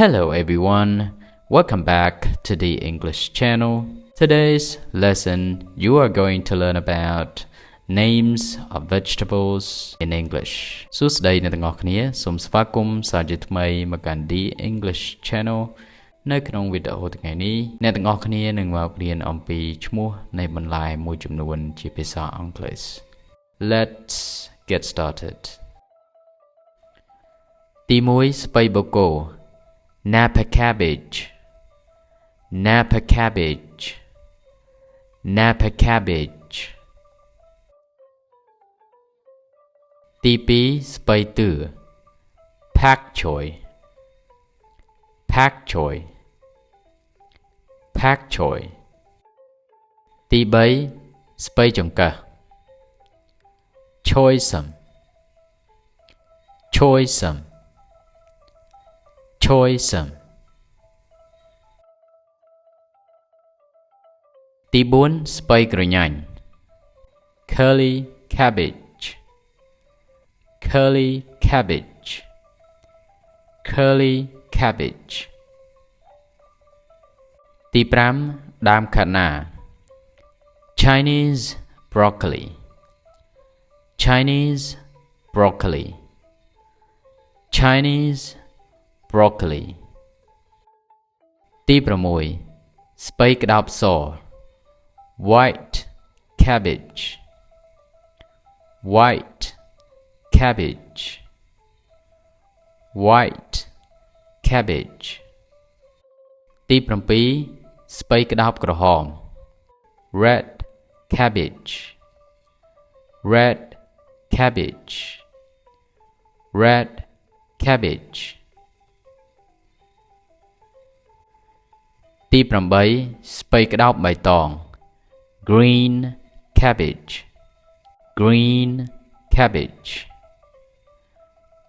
Hello everyone, welcome back to the English channel. Today's lesson you are going to learn about names of vegetables in English. សួស្តីអ្នកទាំងអស់គ្នាសូមស្វាគមន៍សាជាថ្មីមកកាន់ The English channel នៅក្នុងវីដេអូថ្ងៃនេះអ្នកទាំងអស់គ្នានឹងមករៀនអំពីឈ្មោះនៃបន្លែមួយចំនួនជាភាសាអង់គ្លេស Let's get started. ទី1ស្ពៃបូកូ Napa cabbage, Napa cabbage, Napa cabbage. ទី2ស្ពៃទឿ Pak choy, Pak choy, Pak choy. ទី3ស្ពៃចង្កឹះ Choysome, Choysome, Choysome. ទី4ស្ពៃក្រញាញ់ Curly cabbage, Curly cabbage, Curly cabbage. ទី5ដើមខាត់ណា Chinese broccoli, Chinese broccoli, Chinese broccoli. ទី6ស្ពៃក្តោបស White cabbage, White cabbage, White cabbage. ទី7ស្ពៃក្តោបក្រហម Red cabbage, Red cabbage, Red cabbage. ទី8ស្ពៃក្តោបបៃតង Green cabbage, Green cabbage,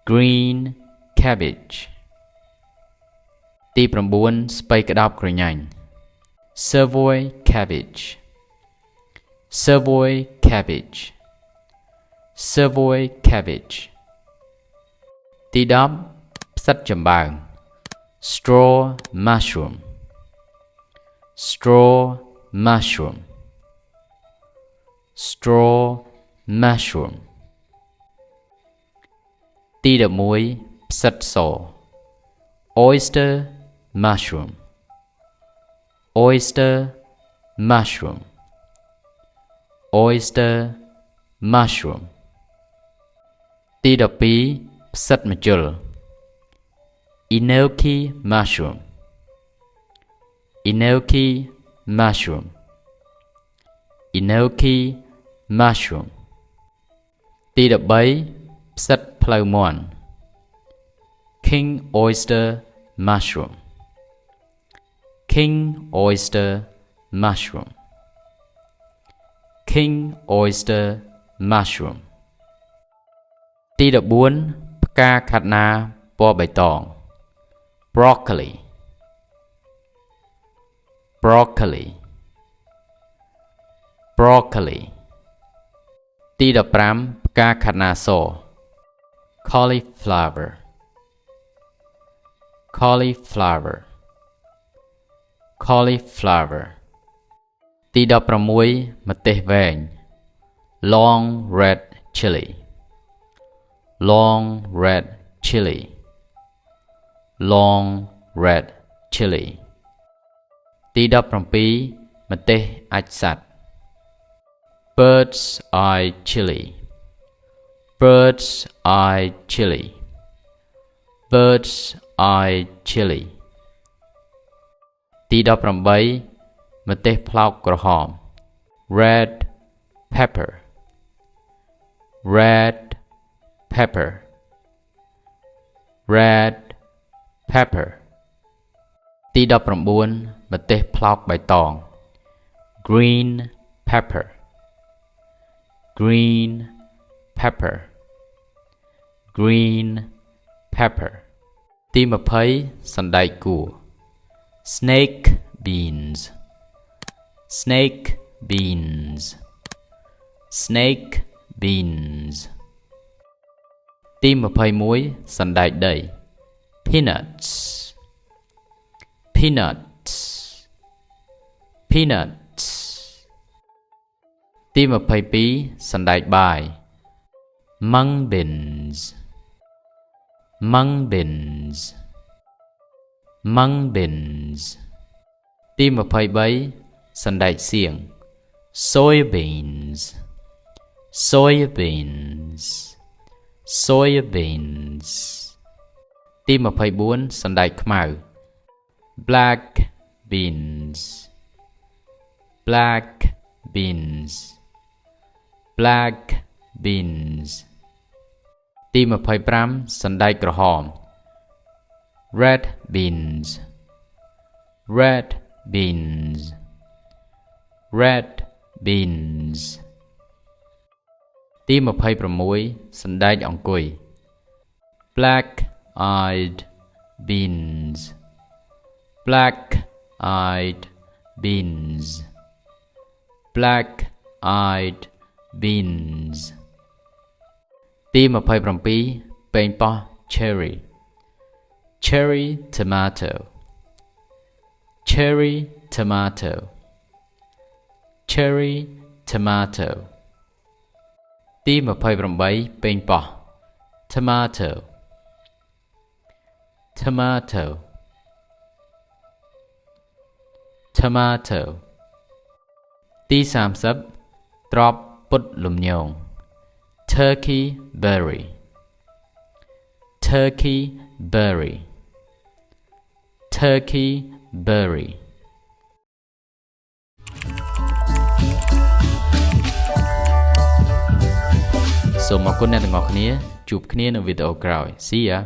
Green cabbage. ទី9ស្ពៃក្តោបក្រញាញ់ Savoy cabbage, Savoy cabbage, Savoy cabbage. ទី10ផ្សិតចំបើង Straw mushroom, Straw mushroom, Straw mushroom. ទី11ផ្សិតស Oyster mushroom, Oyster mushroom, Oyster mushroom. ទី12ផ្សិតម្ជុល Enoki mushroom, Enoki mushroom, Enoki mushroom. ទី13ផ្សិតផ្លូវមាន់ King oyster mushroom, King oyster mushroom, King oyster mushroom. ទី14ផ្កាខាត់ណាពណ៌បៃតង Broccoli, Broccoli, Broccoli. ទី15ផ្កាខាត់ណាស Cauliflower, Cauliflower, Cauliflower. ទី16ម្ទេសវែង Long red chili, Long red chili, Long red chili. ទី17ម្ទេសអាចសត្វ Bird's eye chili, Bird's eye chili, Bird's eye chili. ទី18ម្ទេសផ្លោកក្រហម Red pepper, Red pepper, Red pepper. ទី19ម្ទេសផ្លោកបៃតង Green pepper, Green pepper, Green pepper. ទី20សណ្តែកគួរ Snake beans, Snake beans, Snake beans. ទី21សណ្តែកដី Peanuts, peanuts peanuts ទី22សណ្តែកបាយ mung beans mung beans mung beans ទី23សណ្តែកសៀង soybeans soybeans soybeans ទី24សណ្តែកខ្មៅ black beans black beans black beans ទី25សណ្តែកក្រហម red beans red beans red beans ទី26សណ្តែកអង្គុយ black eyed beans black eyed beans black eyed beans ទី27ប៉េងប៉ោះ cherry cherry tomato cherry tomato cherry tomato ទី28ប៉េងប៉ោះ tomato tomato tomato ទី30ត្រប់ពុតលំញង turkey berry turkey berry turkey berry សូមអរគុណអ្នកទាំងអស់គ្នាជួបគ្នានៅវីដេអូក្រោយ See ya